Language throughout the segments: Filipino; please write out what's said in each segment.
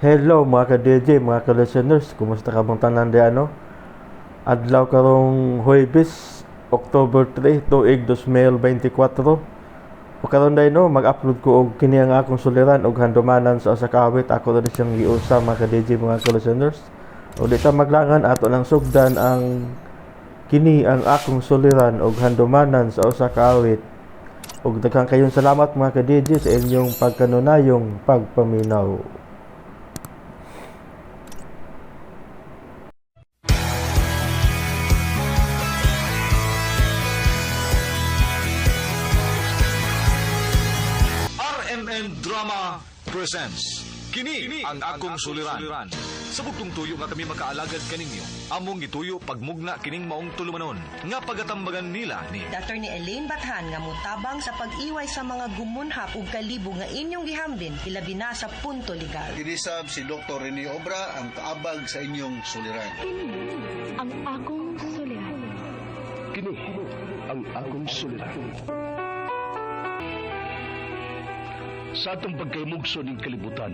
Hello mga ka-DJ, mga ka-listeners, kumusta ka bang tanan di ano? Adlaw karong Huwebes, October 3, tuig 2024. O karon day no, mag-upload ko og kini ang akong suliran og handumanan sa usa ka awit. Ako rin siyang giusa mga ka-DJ, mga ka-listeners. O di ta maglangan ato nang sugdan ang kini ang akong suliran og handumanan sa usa ka awit. Og daghang kayong salamat mga ka-DJ sa inyong pagkanunayong pagpaminaw. RMN Drama presents Kini ang akong suliran. Sa bugtong tuyo nga kami makaalagad kaninyo, among gituyo pagmugna kining maong tulumanon nga pagatambagan nila ni Dr. ni Elaine Bathan nga mutabang sa pag-iway sa mga gumunhap ug kalibo nga inyong gihambin ilabi na sa punto legal. Kinisab si Dr. Rene Obra ang kaabag sa inyong suliran. Kini ang akong suliran. Kini ang akong suliran. Sa atong pagkaymugso ng kalibutan,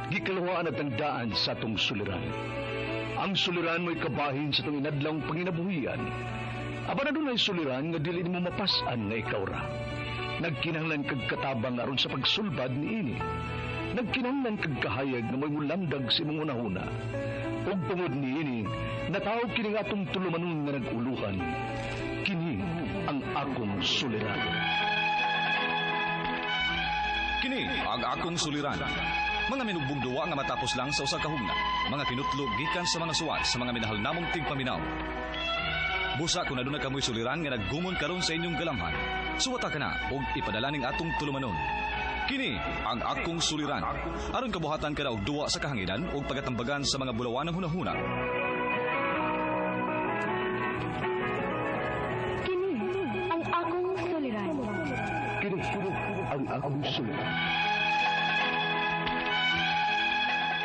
gikalawaan at ang daan sa atong suliran. Ang suliran mo'y kabahin sa itong inadlang panginabuhian. Aba na doon ay suliran nga dili mo mapasan nga ikaw ra. Nagkinahanglan kag katabang aron sa pagsulbad ni ini. Nagkinahanglan kag kahayag na may mulandag sa imong unahuna. Ug tungod ni ini, natawag kini nga atong tulumanon nga naguluhan. Kini ang akong suliran. Kini ang akong suliran. Mga minugbong duwa nga matapos lang sa usa ka hugna. Mga kinutlog gikan sa mga suwat sa mga minahal namong tigpaminaw. Busa kung aduna kamoy suliran nga naggumon karon sa inyong galamhan, suwata ka na og ipadala ning atong tulumanon. Kini ang akong suliran. Aron kabuhatan ka na og duwa sa kahanginan og pagatambagan sa mga bulawan ng hunahuna. Kini ang akong suliran. Kini ang akong suliran.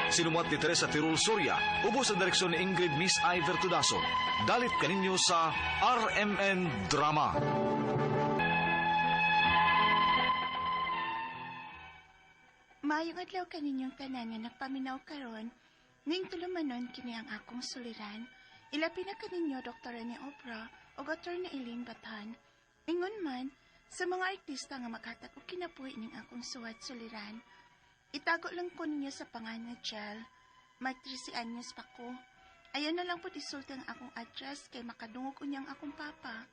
Sinumat ni Teresa Tirul Soria, ubos sa direksyon ni Ingrid Miss Iver Tudaso. Dalit kaninyo sa RMN Drama. Maayong adlaw kaninyong tanan nga nagpaminaw karon, ning tulumanon kini ang akong suliran. Ilapi na kaninyo Dr. Rene Obra o Dr. na Elaine Bathan. Ingon man, sa mga artista nga makatag o kinapuhi ning akong suwat suliran. Itago lang ko ninyo sa pangalan na Jel. May 13 anyos pa ko. Ayaw na lang po isulti ang akong address kay makadungog unyang akong papa.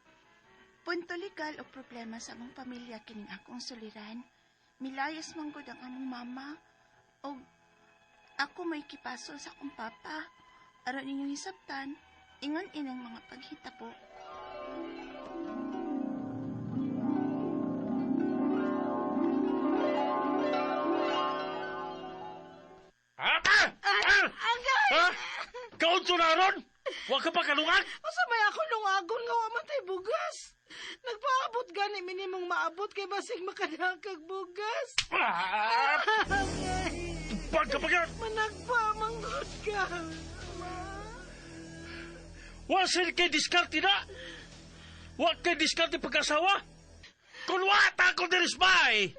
Punto legal o problema sa among pamilya kining akong suliran. Milayas manggod ang among mama. O ako may kipasol sa akong papa. Aron ninyong hisabtan, ingon inang mga paghitabo. Kaunso na ron? Huwag ka pa kalungan? Masamay ako lungagon nga wa man tay bugas. Nagpaabot gani minimong maabot kay basig makadakag bugas. Tupag ka pa yan! Managpa manggod ka. Wasil kay diskarte na! Huwag kay diskarte pagkasawa! Kung wata ko dirisbay!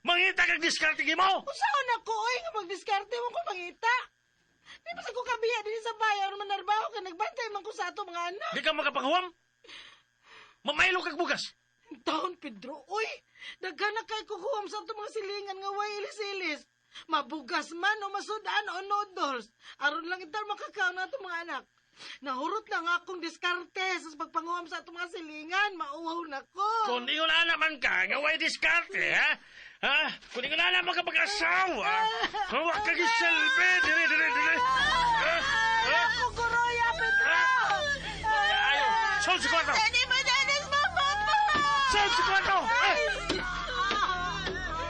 Mangita kang diskarte mo! Usaon ako oy nga magdiskarte mo ko mangita. Di ba sa ko kabiya din sa bayan man narbaho ka nagbantay man ko sa ato mga anak. Di ka makapanguwam? Mamaylo kag bugas! Taon Pedro, oy, daghan kay kukuham sa ato mga silingan nga way ilis-ilis. Mabugas man o masudan o noodles. Aron lang itar makakaon na ato mga anak. Nahurot lang akong diskarte sa pagpanguham sa ato mga silingan. Mauwaw na ko. Kung di ko na naman ka, nga way diskarte, ha? Ha? Kung di ko na naman ka pag-asawa, huwag ka giselbe, dire. Ako kuroya, Pedro! Ayaw, saan si Kwarto? Hindi mo danis mapapa! Saan si Kwarto?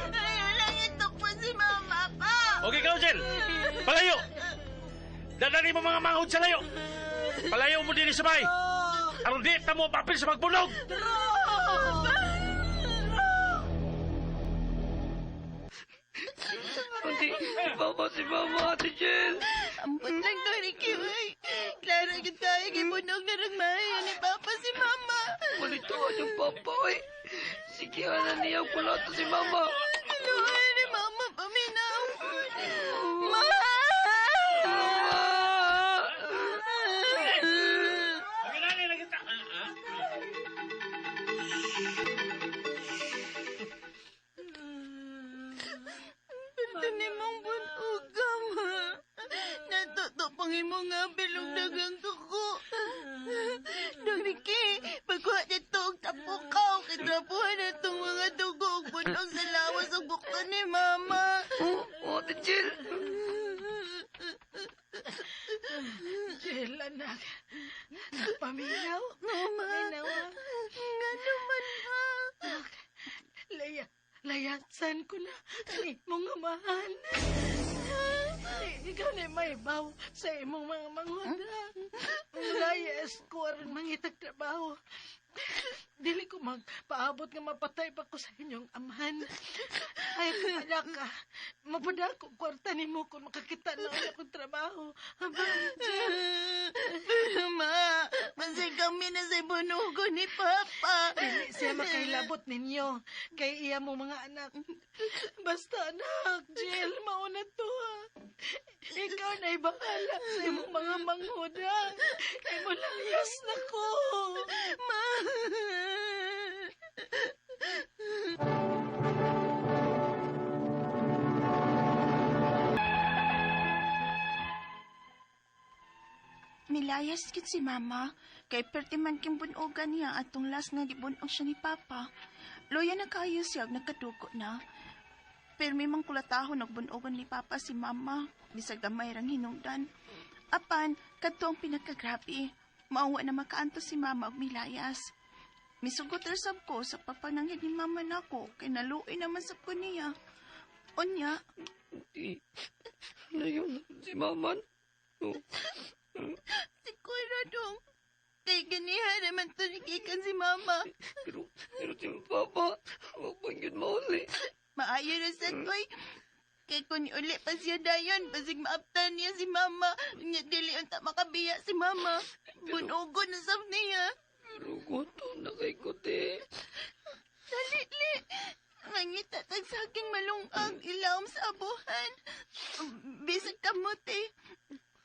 Ayaw lang ito po si mama pa! Okay, Kaujel, palayo! Dadali mo mga manghod sa layo! Palayo mo din sa bay! Aron di, tamo papel sa magbunog! Hindi, baba si Mama, Ate Jel. Ampun lang to, Ricky, ay. Klaro agad tayo, kipunog na nagmahayo ni Papa si Mama. Malituan yung papa, eh. Sige, niya pula to si Mama. Ano ni Mama paminaw? Ma! gusto ni mong bunugam. Natuto pang imong nga bilog dagang tuko. Dong Ricky, pagkuha dito og tapukaw, kitrapuhan na itong mga dugo og bunog sa lawas og bukto ni Mama. Oo, Ate Jill. Jill, anak. Paminaw? Mama, nga naman ha. Layasan ko na ang imong amahan. Ikaw na may baw sa imong mga manghuda. Layas ko aron mangitag trabaho. Dili ko magpaabot nga mapatay pa ko sa inyong amahan. Ay, anak ka. Mapada ko kwarta ni mo kung makakita na ulit akong trabaho. Ma, masay kami na sa bunugo ni Papa. Dili siya makailabot ninyo. Kay iya mo mga anak. Basta anak, Jill, mauna to ha. Ikaw na'y bahala sa imong mga manghuda. Kay mo layas na ko. Ma. Milayas kit si Mama, kay perti man king bunogan niya atong last nga gibunog siya ni Papa. Loya na kayo siya, nagkadugo na. Pero may mang kulatahon nagbunogan ni Papa si Mama, bisag gamay rang hinungdan. Apan, kadto ang pinakagrabe, mauwa na makaanto si Mama og milayas. Misugot sab ko sa papanangin ni Mama nako, kay naluoy naman sa ko niya. Onya, Layo na si Mama. siguradong kay ganihan naman to nikikan si Mama. Pero si Papa, huwag pa yun mauli. Maayo na sa toy. Kay kung uli pa siya dayon, basig maaptan niya si Mama. Nya dili unta makabiya si Mama. Bunugo na sab niya. Pero gutom na kay Kote. Dali. Mangita tag saking malungag ilawom sa abuhan. Bisag kamote.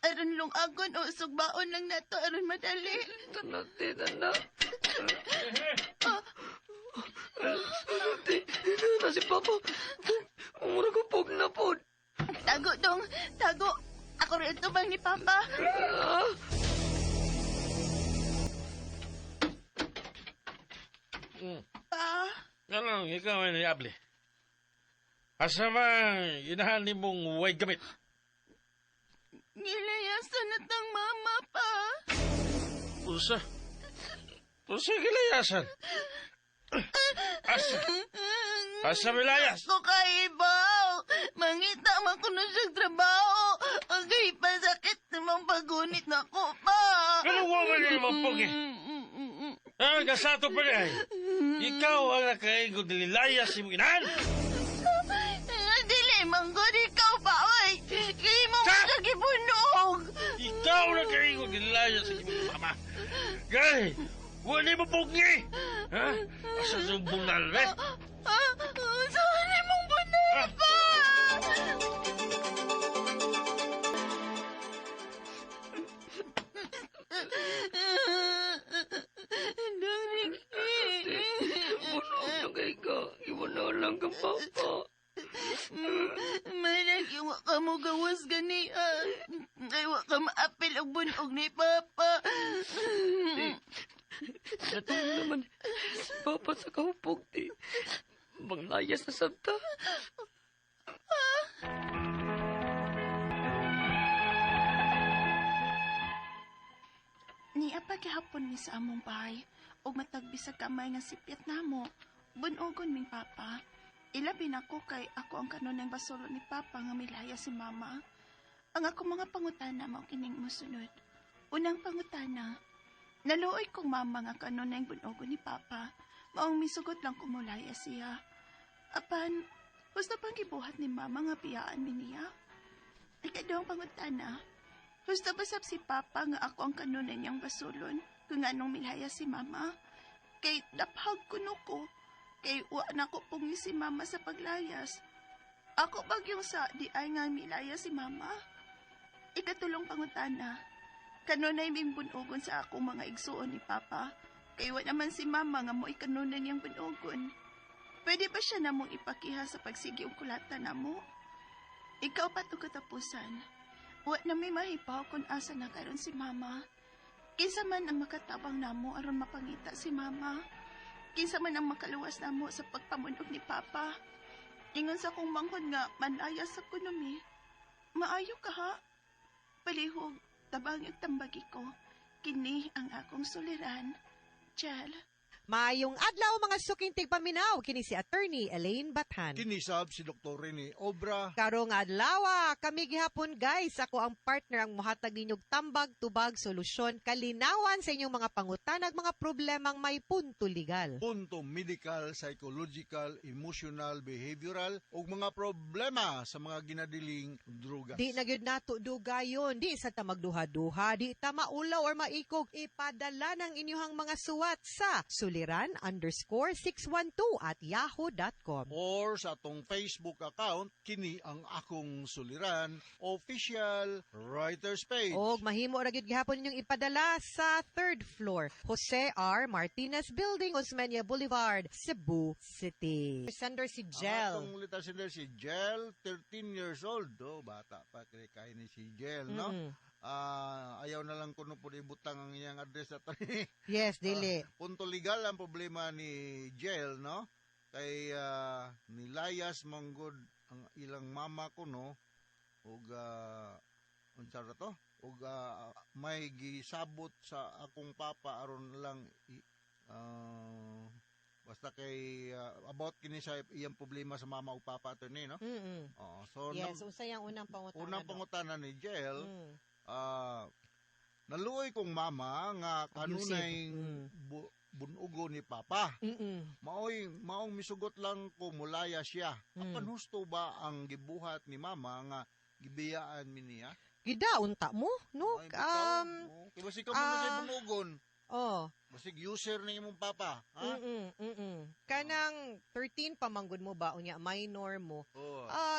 Aron lungagon o sugbaon lang nato aron madali. Tanate, tanak. Na si Papa. Umura ko pog na pod. Tago dong, tago. Ako rin ito bang ni Papa? Pa? Ano, ikaw ay nayable. Asa man, inahan ni mong way gamit. Nilayasan na tang Mama, Pa. Usa gilayasan. Asa milayas? Ko kaibaw. Mangita man ko na siyang trabaho. Agay pa sakit namang pagunit na ko, Pa. Ano mo man yung mapugi? Kasato pa rin. Ikaw ang nakaigod nilayas si mong inahan. Dili, manggod ikaw pa, oy. Kaya mo makagibunog. Ikaw ang nakaigod nilayas si mong mama. Gay, wala mo pugi. Ha? Asa sumbong na rin. Saan mong bunay pa? Dong Ricky. Bunog na kay ka. Iwan na lang kang Papa. Manag, iwa ka mo gawas gani. Iwa ka maapil og bunog ni Papa. Natong naman si Papa sa kahupog, di. Manglayas na sabta. Ni apa gihapon mi sa among bahay ug matagbi sa kamay nga sipyat namo. Bunogon ming Papa. Ilabi na ko kay ako ang kanunay basulo ni Papa nga milaya si Mama. Ang ako mga pangutana mao kining mosunod. Unang pangutana, naluoy kong Mama nga kanunay bunogon ni Papa. Maong misugot lang kumulaya siya. Apan, gusto pang gibuhat ni Mama nga piyaan mi niya. Ikadawang pangutana, gusto ba sab si Papa nga ako ang kanunay niyang basulon kung anong milaya si Mama? Kay daphag kuno ko. Kay wa na ko pungi si Mama sa paglayas. Ako bagyong sa di ay nga milaya si Mama. Ikatulong pangutana, kanunay ming bunogon sa akong mga igsuon ni Papa. Kay wa naman si Mama nga mo ikanunay niyang bunogon. Pwede ba siya namong ipakiha sa pagsigi og kulatan namo? Ikaw pa to katapusan. Wa na may mahibaw kung asa na karon si mama. Kinsa man ang makatabang namo aron mapangita si mama. Kinsa man ang makaluwas namo sa pagpamunog ni papa. Ingon sa kong manghod nga manaya sa kunomi. Maayo ka ha? Palihog, tabang yung tambagi ko. Kini ang akong suliran. Jel. Maayong adlaw mga suking tigpaminaw, kini si Attorney Elaine Bathan. Kinisab si Dr. Rene Obra. Karong adlaw, kami gihapon guys, ako ang partner ang muhatag ninyong tambag, tubag, solusyon, kalinawan sa inyong mga pangutanag, mga problemang may punto legal. Punto medical, psychological, emotional, behavioral ug mga problema sa mga ginadiling drugas. Di na gyud nato dugayon, di sa ta magduha-duha, di ta maulaw or maikog, ipadala ng inyong mga suwat sa suliran_612@yahoo.com Or sa atong Facebook account, kini ang akong suliran, official writer's page. Og mahimo ra gyud gihapon ninyong ipadala sa 3rd floor, Jose R. Martinez Building, Osmeña Boulevard, Cebu City. Sender si Ang Jel. atong letter sender si Jel, 13 years old. Bata pa, kaya ni si Jel, no? Ayaw na lang kuno po ibutang ang iyang address at Yes, dili. punto legal ang problema ni Jel, no? Kay nilayas manggod ang ilang mama ko, no? Ug unsa ra to? Ug may gisabot sa akong papa aron lang basta kay about kini sa iyang problema sa mama ug papa attorney, no? Oo. So Yes, usay ang unang pangutana. unang pangutana ni Jel, naluoy kong mama nga kanunay bunugo ni papa. Maong misugot lang ko mulaya siya. Apan husto ba ang gibuhat ni mama nga gibiyaan mi niya? Gidaon ta mo, no? Kay basig ka mo sa bunugon. Oh. Basig user ni imong papa, ha? Kanang 13 pamanggod mo ba unya minor mo?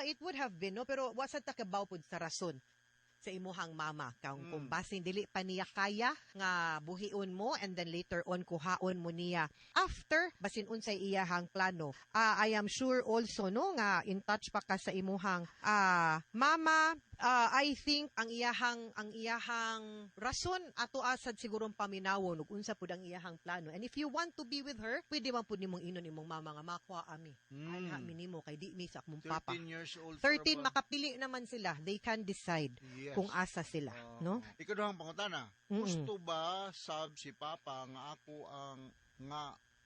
It would have been, no, pero wasa ta kabaw pud sa rason sa imuhang mama kung basin dili pa niya kaya nga buhion mo and then later on kuhaon mo niya after basin unsay iyahang plano. I am sure also, no, nga in touch pa ka sa imuhang mama. I think ang iyahang rason ato asad sigurong paminawon ug unsa pud ang iyahang plano. And if you want to be with her, pwede man pud nimong inon imong mama nga makuha ami. Ay ha minimo kay di mi sa akong papa. 13 years old. 13 makapili naman sila. They can decide kung asa sila, no? Ikaduhang pangutana. Gusto ba sab si papa nga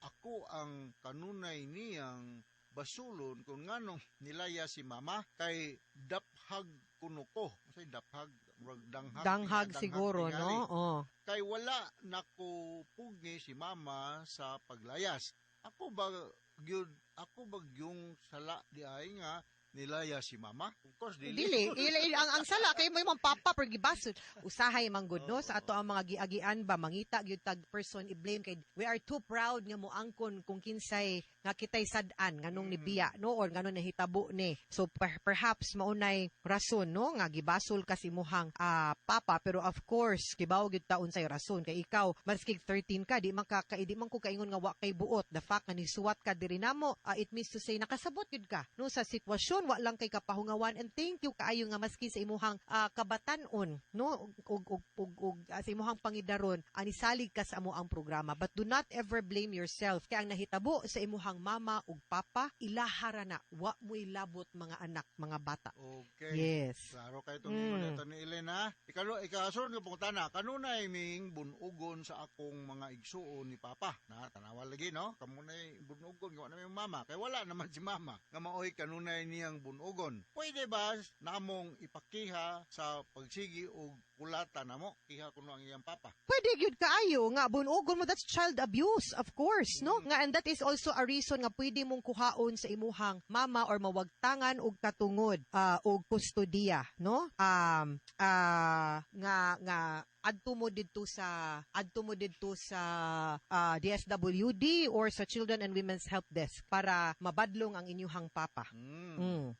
ako ang kanunay niyang basulon kung nganong nilaya si mama kay daphag kuno ko. Say daphag, danghag siguro, no? Kay wala nako pugni si mama sa paglayas. Ako ba yung sala di ay nga nilaya si mama? Of course, dili. ang sala kay mo imong papa per gibasod. Usahay man gud, no, sa ato ang mga giagian ba mangita gyud tag person i-blame kay we are too proud nga mo angkon kung kinsay nga kitay sad-an nganong nibiya, no, or nganong nahitabo ni. So perhaps maunay rason, no, nga gibasol ka si imuhang papa, pero of course kibaw gyud ta unsay rason kay ikaw maski 13 ka di man ko kaingon nga wa kay buot. The fact nga nisuwat ka diri namo, it means to say nakasabot gyud ka, no, sa sitwasyon wa lang kay kapahungawan, and thank you kaayo nga maski sa imuhang kabatanon, no, ug sa imuhang pangidaron anisalig ka sa amo ang programa, but do not ever blame yourself kay ang nahitabo sa imuhang mama ug papa ilahara na wa mo ilabot mga anak, mga bata. Okay. Yes. Klaro kay itong ito ni Elena. Ikasunod nga pangutana, kanunay ming bunugon sa akong mga igsuon ni papa. Na tanawa lagi, no? Kamunay bunugon gawa na may mama kay wala naman si mama nga maoy kanunay niyang bunugon. Pwede ba namong ipakiha sa pagsigi og kulata namo kiha kuno ang iyang papa? Pwede gyud kaayo nga bunugon mo, that's child abuse, of course, no? Nga, and that is also a reason nga pwede mong kuhaon sa imuhang mama or mawagtangan og katungod og kustodiya, no? Nga adto mo didto sa DSWD or sa Children and Women's Help Desk para mabadlong ang inyuhang papa.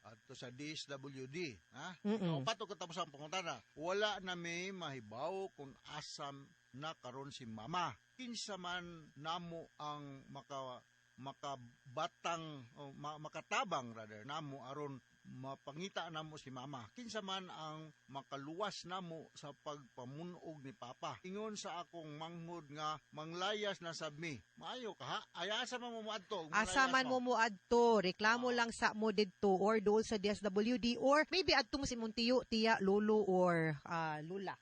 Adto sa DSWD, ha? Pato katapos ang pangutana. Wala na may mahibaw kung asam na karon si mama. Kinsa man namo ang makatabang rather namo aron mapangita na mo si mama. Kinsa man ang makaluwas na mo sa pagpamunog ni papa. Ingon sa akong manghod nga manglayas na sabmi. Maayo ka ha? Ay asa man mo muadto? Asa man mo muadto, reklamo lang sa mo didto or dool sa DSWD or maybe adto mo si mong tiyo, tiya, lolo or lula.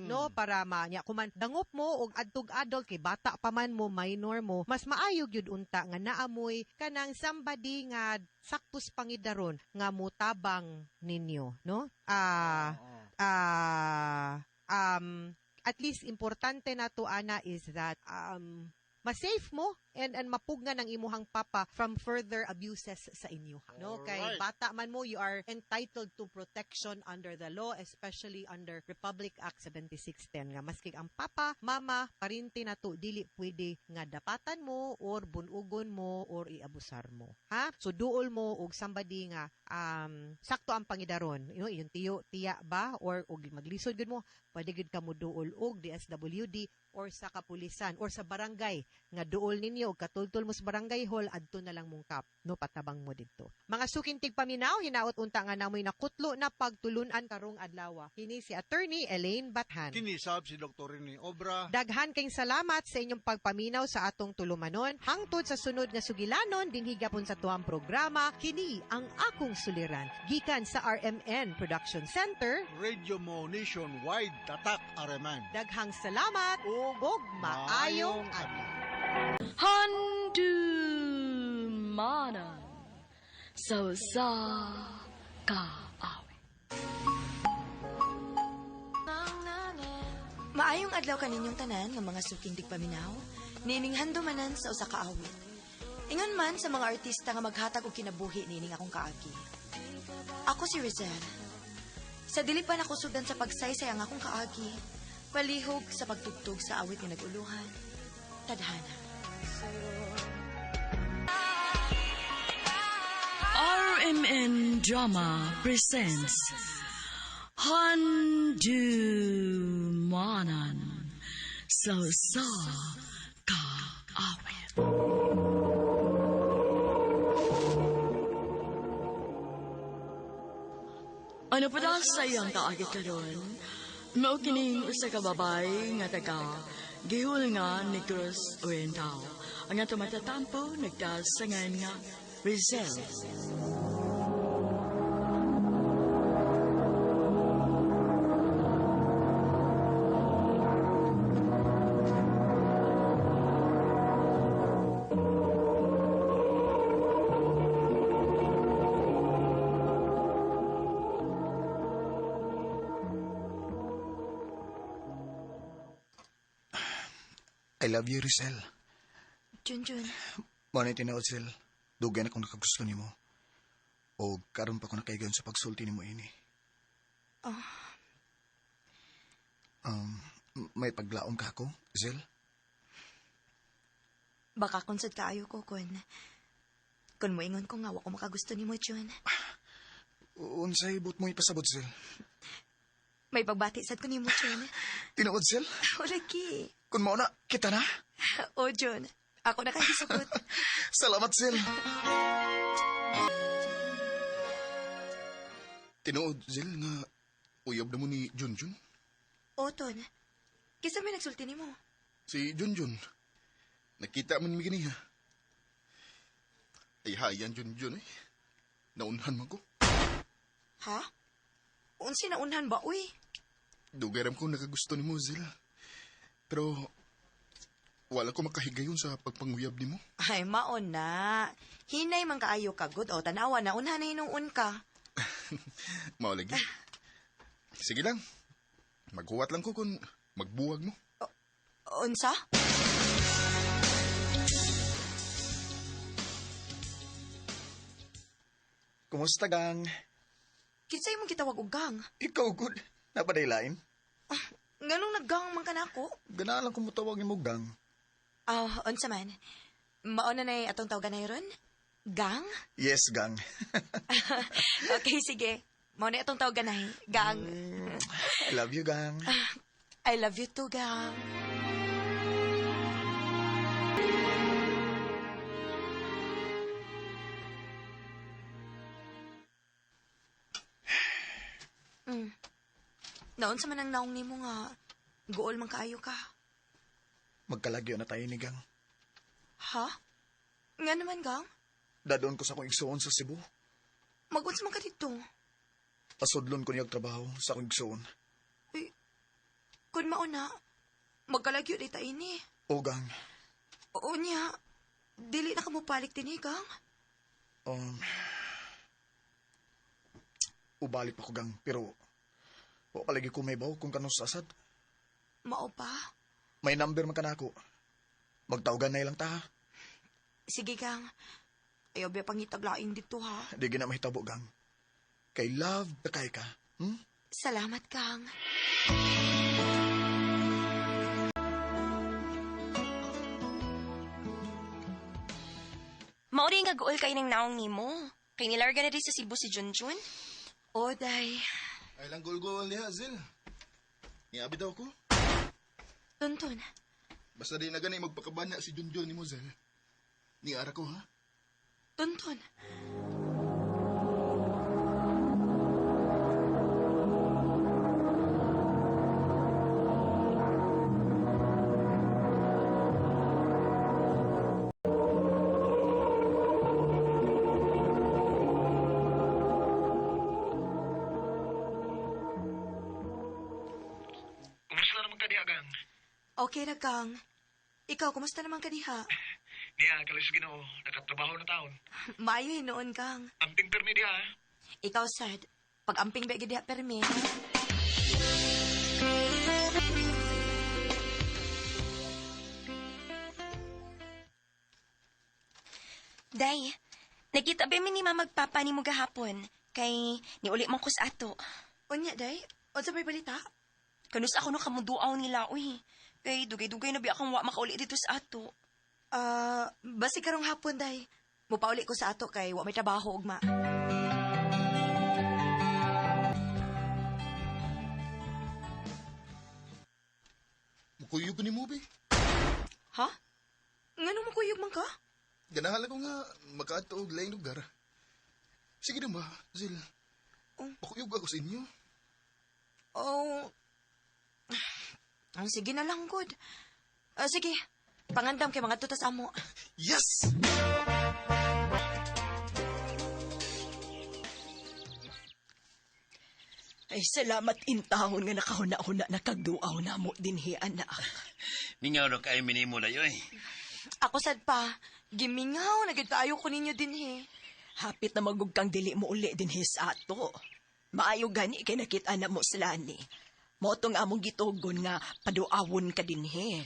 No, para manya kuman dangop mo og adtog adult kay bata pa man mo, minor mo, mas maayog yun unta nga naamoy kanang somebody nga saktos pangidaron nga mutabang ninyo, no? At least importante na to ana is that ma-safe mo and mapugna ng imuhang papa from further abuses sa inyo. No, kay Alright. bata man mo, you are entitled to protection under the law, especially under Republic Act 7610 nga maski ang papa, mama, parinti na to dili pwede nga dapatan mo or bunugon mo or iabusar mo. Ha? So duol mo og somebody nga sakto ang pangidaron. You know, yung tiyo, tiya ba or og maglisod gud mo, pwede gud ka mo duol og DSWD or sa kapulisan or sa barangay nga duol ninyo og katultol mo sa barangay hall adto na lang mong kap no patabang mo didto. Mga sukintig paminaw hinaot unta nga namoy nakutlo na pagtulunan karong adlaw. Kini si Attorney Elaine Bathan. Kinisab si Dr. Rene Obra. Daghan kayong salamat sa inyong pagpaminaw sa atong tulumanon. Hangtod sa sunod nga sugilanon dinhi gapon sa tuang programa kini ang akong suliran gikan sa RMN Production Center. Radio mo nationwide tatak Araman. Daghang salamat ug maayong adlaw. Handumanan sa kaawit. Maayong adlaw kaninyong tanan nga mga suking tigpaminaw, nining handumanan sa usa ka awit. Ingon man sa mga artista nga maghatag og kinabuhi nining akong kaagi. Ako si Rizel. Sa dili pa nako sugdan sa pagsaysay ang akong kaagi, palihog sa pagtugtog sa awit nga naguluhan. Tadhana. RMN Drama presents Handumanan sa kaawit. Ano pa daw sa iyang kaagit karon? Mao kining usa ka babay nga taga gihul nga ni Cruz Oriental. Ang ato matatampo nagdasangan nga Rizel. I love you, Rizel. Junjun. Mo na tinaod, Sil. Dugay na kung nakagusto ni mo. O karon pa ko nakaigan sa pagsulti ni mo ini. Oh. May paglaom ka ako, Sil? Baka konsad kaayo ko kun moingon ko nga wa ko makagusto ni mo, Jun. Unsay but mo ipasabot, Sil? May pagbati sad ko ni mo, Jun. Tinood, Sil? O lagi. Kun mo na, kita na. O, Jun. Ako na kayo sagot. Salamat, Sil. Tinood, Sil, nga uyab na mo ni Junjun. O, Ton. Kisa may nagsulti ni mo. Si Junjun. Nakita man mi ganiya. Ay hayan, Junjun eh. Naunhan man ko. Ha? Unsi na unhan ba, uy? Dugaram ko nakagusto ni mo, Sil. Pero, wala ko makahigayon sa pagpanguyab ni mo. Ay, maon na. Hinay man kaayo kagod. O, tanawa na. Unhan na hinuun ka. Mao lagi. Sige lang. Maghuwat lang ko kung magbuwag mo. Unsa? Kumusta, gang? Kinsay mong kitawag og gang? Ikaw, good. Napadaylain? Ganong naggang man ka na ako? Gana lang kung mutawag ni mo, gang. Unsa man? Mauna na atong tawagan na ron? Gang? Yes, gang. Okay, sige. Mauna atong tawagan na gang. I love you, gang. I love you too, gang. Naon sa man ang naong nimo nga, gool man kaayo ka. Magkalagyo na tayo ni Gang. Ha? Nga naman, Gang? Dadon ko sa akong igsuon sa Cebu. Mag-unsa man ka dito? Pasudlon ko niyag trabaho sa akong igsuon. Kung mauna, magkalagyo di tayo ni. O, Gang. Oo niya, dili na ka mo palik din eh, Gang. Ubalik pa ko, Gang, pero wa palagi ko may baw kung kanong sasad. Mao pa? May number man ka na ako. Magtawgan na ilang ta, ha? Sige, Gang. Ayaw ba pangitaglaing dito, ha? Di gina mahitabo, Gang. Kay love na kay ka. Salamat, Gang. Mauri nga gool kay ng naong nimo. Kay nilarga na rin sa Cebu si Junjun. O, day. Ay lang gol-gol niya, Zil. Niabi daw ko. Tuntun. Basta di na gani magpakabanya si Junjun ni mo, Zil. Niara ko, ha? Tuntun. Kumusta naman ka diha, Gang? Okay na, Gang. Ikaw, kumusta naman ka diha? Niya, kalis Ginoo, nakatrabaho na taon. Maayo noon, Gang. Amping permi diha, ha? Ikaw, sad. Pag amping ba diha permi. Day, nakita ba mi ni magpapa ni mo gahapon? Kay niuli man ko sa ato. Unya, Day? O sa may balita? Kanus ako no kamuduaw nila, uy. Kay dugay-dugay na biya kang wa makauli dito sa ato. Basi karong hapon, Day. Mupauli ko sa ato kay wa may trabaho, ugma. Mukuyog ko ni mo, be. Ha? Ngano mukuyog man ka? Ganahala ko nga makaadto og laing lugar. Sige na ba, Zil? Makuyog ako sa inyo. Sige na lang, good. Sige, pangandam kay mga tutas amo. Yes! Ay, salamat intahon nga nakahuna-huna nakagduaw na mo dinhi, anak. Ningaw na kayo minimo na yun, Ako sad pa, gimingaw, nagitayo ko ninyo din he. Hapit na magug kang dili mo uli dinhi sa ato. Maayo gani kay nakita na mo sila ni. Mo tong among gitugon nga paduawon ka dinhi.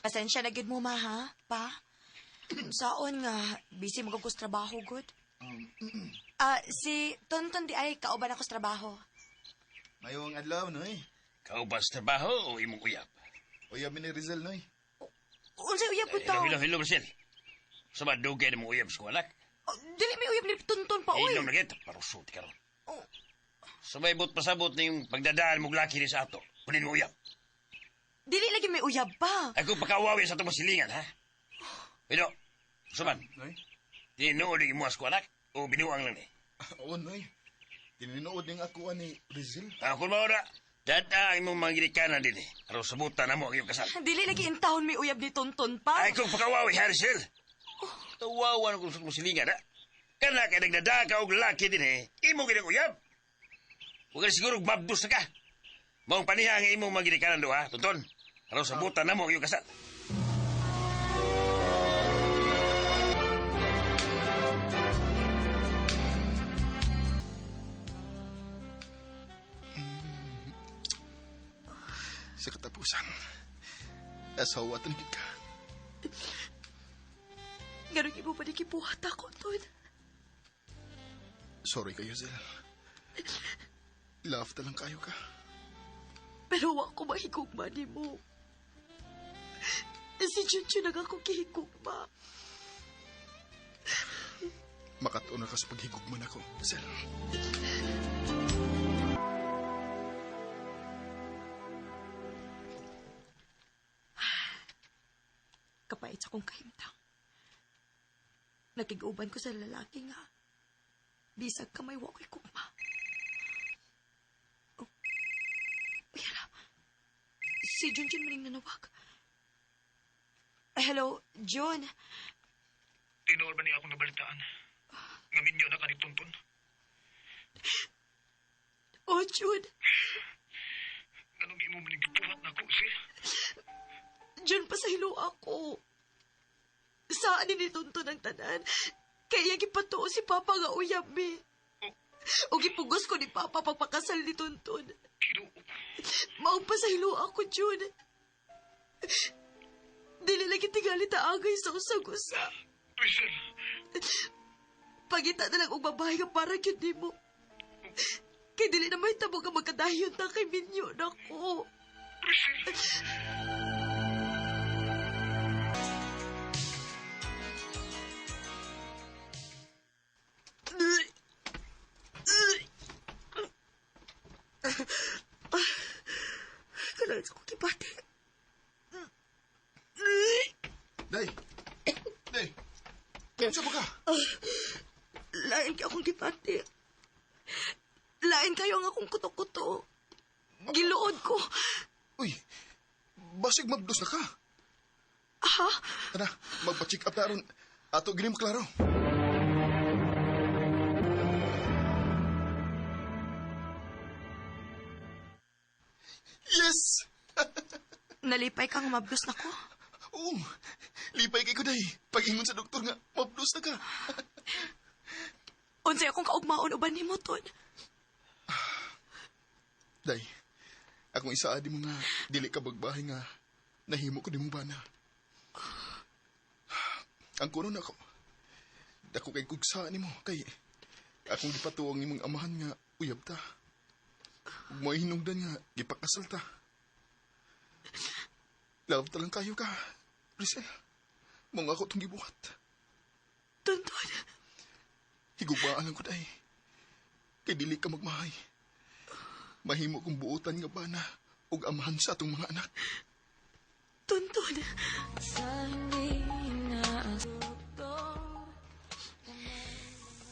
Pasensya na gid mo, ma, ha? Pa? Saon nga, busy magugos trabaho, good? Si Tonton di ay kauban ako sa trabaho. Mayong adlaw, noy. Kaubas trabaho o imong uyab? Uyab ni Rizal, noy. Unsay uyab ko tao? Hello, Marcel. Sa madugay na mo uyab sa walak? Dili may uyab ni Tonton pa, oy. Ilom na kita, parusot ka ron. Sumaybot pasabot na yung pagdadaan mong laki ni sa ato. Kunin mo uyab. Dili lagi may uyab pa. Ako pakawawi sa itong masilingan, ha? Pero, suman, tinuod yung imuas ko, anak? O binuang lang ni? Oo, noy. Tininood ng ako ni Rizal. Kung maura, dadaang mong mga ginikanan din eh. Pero sabutan na mo ang iyong kasal. Dili lagi intahon may uyab ni Tonton pa. Ay, kung pakawawi, Harisel. Tawawan ko sa masilingan, ha? Kana kay nagdada ka og laki din eh. Imo ginang uyab. Huwag ka siguro mabdus na ka. Maong paniha ang imong mga ginikanan do, ha? Tonton, pero sabutan na mo ang iyong kasal. Sa katapusan, asawatan gid ka. Ganun ibo pa di kibuhat ako, Ton. Sorry kayo, Zel. Love na lang kayo ka. Pero wa ko mahigugma ni mo. Si Junjun ang ako kihigugma. Makatuna ka sa paghigugman ako, Zel. Kapait sa kong kahimtang. Nakiguban ko sa lalaki nga. Bisag kamay wa ko'y kugma. Si Junjun maning nanawag. Hello, Jun. Tinuol ba niya akong nabalitaan? Ngamin yun na ka ni Tonton. Oh, Jun. Anong imo maning gipuhat na ako, Sil? Jun, pasahilo ako. Saan ni Tonton ang tanan? Kaya gipatuo si Papa nga uyab, mi. O gipugos ko ni Papa pagpakasal ni Tonton. Maong pasahilo ako, Jun. Dili lagi tingali taagay sa usag-usa. Pagita na lang og babae nga para yun di mo. Kay dili na may tabo nga magkadayon na kay Minyo na ko. Kailangan sa kong kibati. Day! Day! Saan ba ka? Lain ka akong kibati. Lain kayo ang akong kuto-kuto. Giluod ko. Uy, basig mabdos na ka. Ha? Tara, magpa-check up na ron. Ato, ginim klaro. Yes! Nalipay kang mabdos na ko. Oo, lipay kay ko, day. Pag-ingon sa doktor nga, mabdos na ka. Unsay akong kaugmaon uban ni mo, Ton. Day, akong isaadi mo nga, dili ka bagbahay nga, nahimo ko di mong bana. Ang kuno na ako, dako kay kugsa ni mo, kay akong gipatuwang ni mong amahan nga, uyab ta. Ug mo hinungdan nga, gipakasal ta. Love talang kayo ka, Rizal. Mong ako itong gibuhat. Tonton. Higugmaan lang ko, day. Kay dili ka magmahay. Mahimo kong buutan nga bana ug amahan sa atong mga anak. Tonton.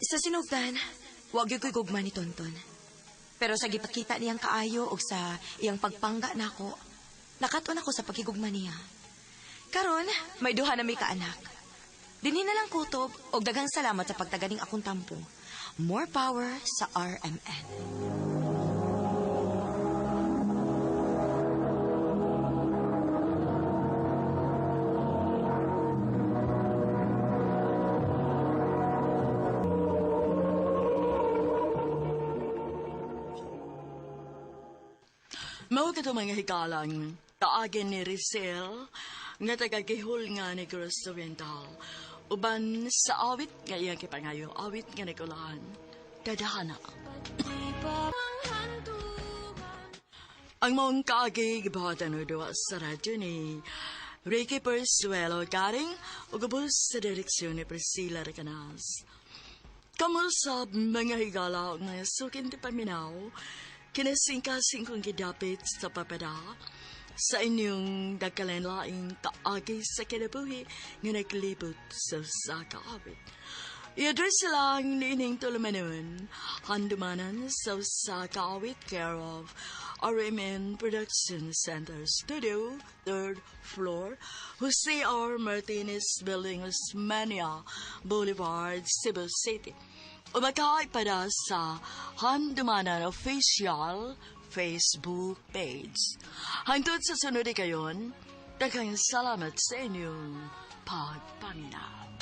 Sa sinugdan, wag yung ko'y gugma ni Tonton. Pero sa gipakita niyang kaayo o sa iyang pagpangga nako, nakaton ako sa pagigugma niya. Karon, may duha na may kaanak. Dinhi na lang kutob og daghang salamat sa pagtaganing akong tampo. More power sa RMN. Mao kato mga hikalang taagin ni Rizal nga tagagihol nga ni Cruz Oriental. Uban sa awit nga iyang kipangayong awit nga nagulahan. Dadahana. Ang mong kaagi gibahatan o doa sa radyo ni Ricky Persuelo garing o gabos sa direksyon ni Priscilla Recanas. Kamusab mga higala nga sukin ti paminaw kinasingkasing kong gidapit sa papada sa inyong dagkalenlaing kaagi sa kinabuhi nga naglibot sa kaawit. I-address lang ni ining tulumanon, handumanan sa kaawit care of RMN Production Center Studio, 3rd floor, Jose R. Martinez Building, Osmania Boulevard, Cebu City. Umakay para sa Handumanan Official Facebook page. Hangtod sa sunod kayon, daghang salamat sa inyong pagpaminaw.